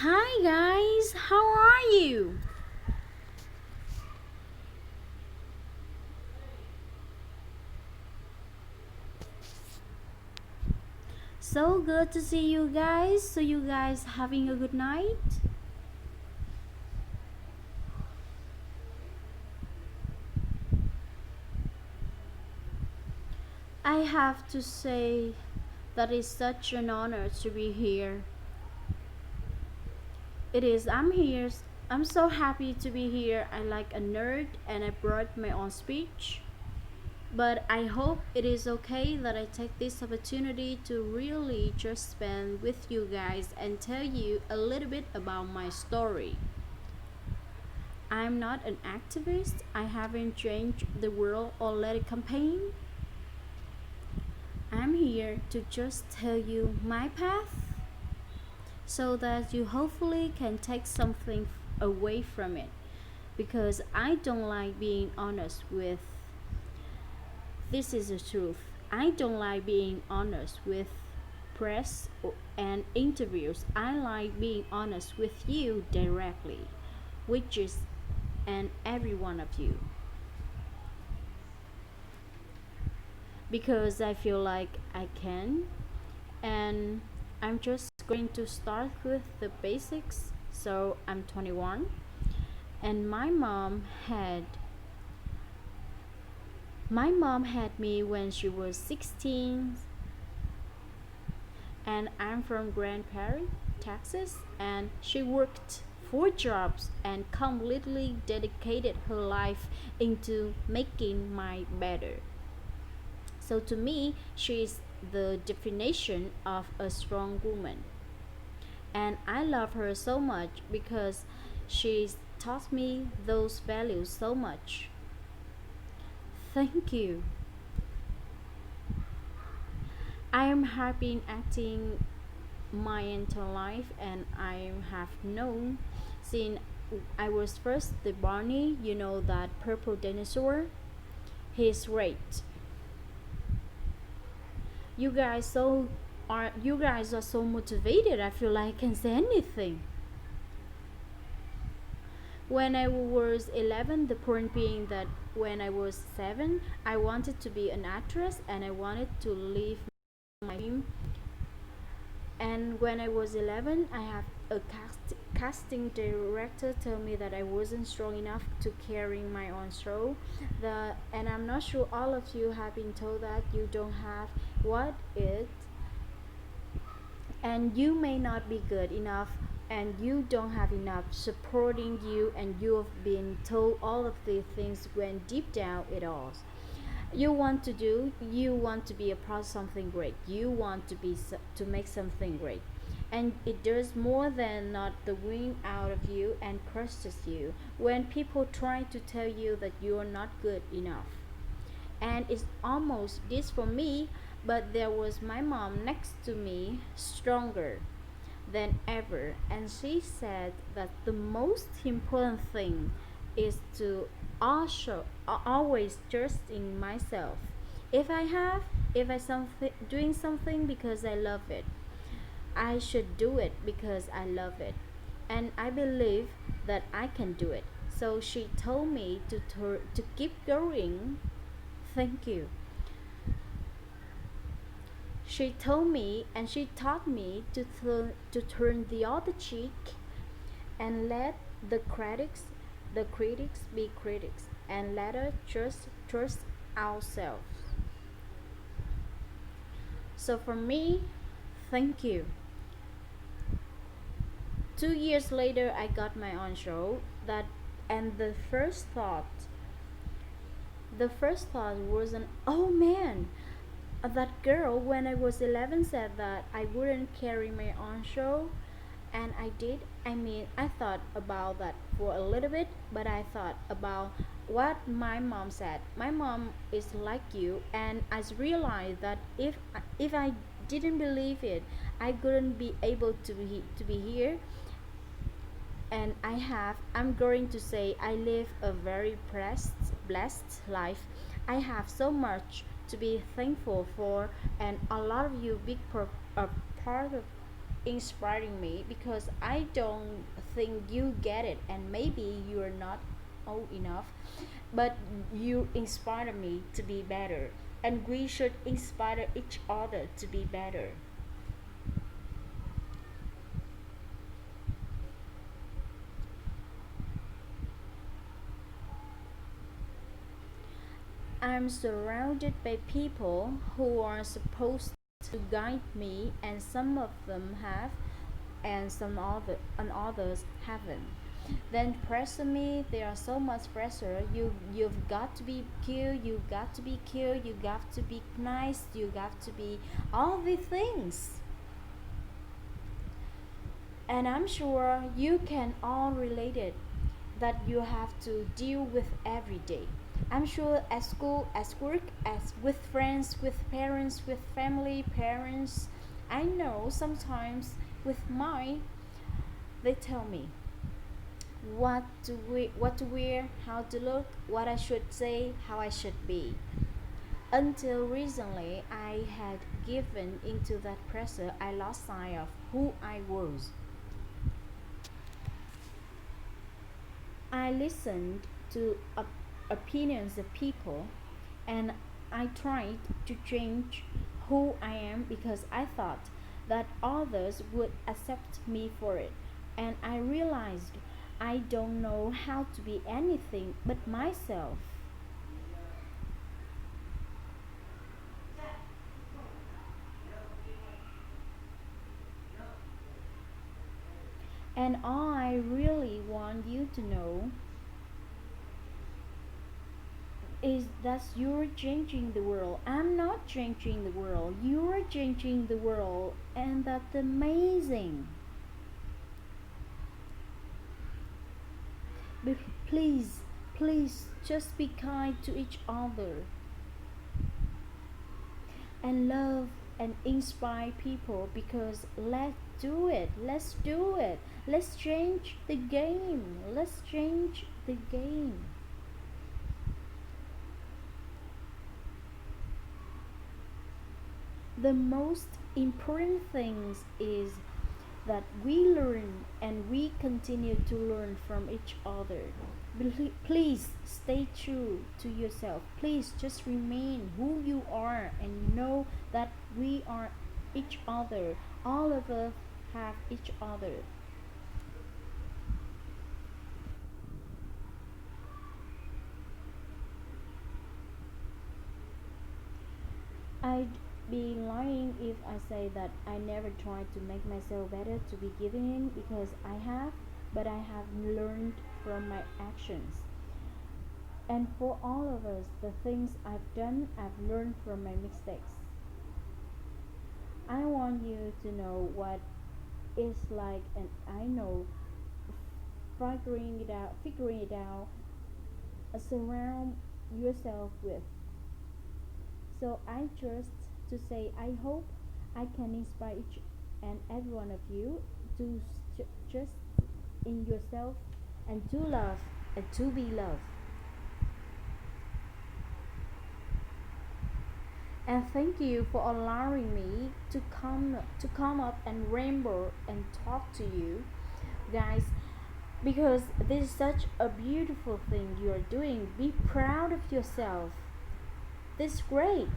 Hi guys, how are you? So good to see you guys. So you guys having a good night? I have to say that it's such an honor to be here. It is. I'm here. I'm so happy to be here. I like a nerd and I brought my own speech. But I hope it is okay that I take this opportunity to really just spend with you guys and tell you a little bit about my story. I'm not an activist. I haven't changed the world or led a campaign. I'm here to just tell you my path so that you hopefully can take something away from it. Because I don't like being honest with this is the truth. I don't like being honest with press and interviews. I like being honest with you directly, which is and every one of you. Because I feel like I can. And I'm just going to start with the basics. So I'm 21 and my mom had me when she was 16 and I'm from Grand Prairie, Texas, and she worked 4 jobs and completely dedicated her life into making my better. So to me, she is the definition of a strong woman. And I love her so much because she's taught me those values so much. Thank you. I am happy in acting my entire life and I have known since I was first the Barney, you know that purple dinosaur. He's great. You guys are so motivated. I feel like I can say anything. When I was 11, the point being that when I was 7, I wanted to be an actress and I wanted to live my dream. And when I was 11, I have a casting director tell me that I wasn't strong enough to carry my own show. And I'm not sure all of you have been told that you don't have what it and you may not be good enough and you don't have enough supporting you and you have been told all of these things when deep down it all you want to be a part of something great, you want to make something great, and it does more than not the wind out of you and crushes you when people try to tell you that you are not good enough. And it's almost this for me, but there was my mom next to me, stronger than ever, and she said that the most important thing is to also always trust in myself. If I have, if I something doing something because I love it, I should do it because I love it, and I believe that I can do it. So she told me to keep going. Thank you. She told me and she taught me to turn the other cheek and let the critics be critics and let us just trust ourselves. So for me, thank you. 2 years later I got my own show that and the first thought wasn't, oh man, that girl when I was 11 said that I wouldn't carry my own show, and I did. I mean, I thought about that for a little bit, but I thought about what my mom said. My mom is like you, and I realized that if I didn't believe it, I couldn't be able to be here. And I'm going to say I live a very blessed life. I have so much to be thankful for, and a lot of you big a part of inspiring me because I don't think you get it, and maybe you're not old enough, but you inspire me to be better, and we should inspire each other to be better. I'm surrounded by people who are supposed to guide me, and some of them have, and and others haven't. Then pressure me. There are so much pressure. You've got to be cute. You've got to be cute. You got to be nice. You got to be all the things. And I'm sure you can all relate it, that you have to deal with every day. I'm sure at school, at work, as with friends, with parents, with family, parents. I know sometimes with my, they tell me what to wear, how to look, what I should say, how I should be. Until recently, I had given into that pressure. I lost sight of who I was. I listened to opinions of people, and I tried to change who I am because I thought that others would accept me for it. And I realized I don't know how to be anything but myself. And all I really want you to know is that you're changing the world. I'm not changing the world. You're changing the world, and that's amazing. But please, please, just be kind to each other and love and inspire people, because let's do it. Let's do it. Let's change the game. Let's change the game. The most important things is that we learn and we continue to learn from each other. Please stay true to yourself. Please just remain who you are and know that we are each other. All of us have each other. I'd be lying if I say that I never tried to make myself better to be giving in, because I have, but I have learned from my actions. And for all of us, the things I've done, I've learned from my mistakes. I want you to know what it's like, and I know figuring it out, surround yourself with. So I just to say I hope I can inspire each and every one of you to just in yourself and to love and to be loved. And thank you for allowing me to come up and ramble and talk to you guys, because this is such a beautiful thing you are doing. Be proud of yourself. This is great.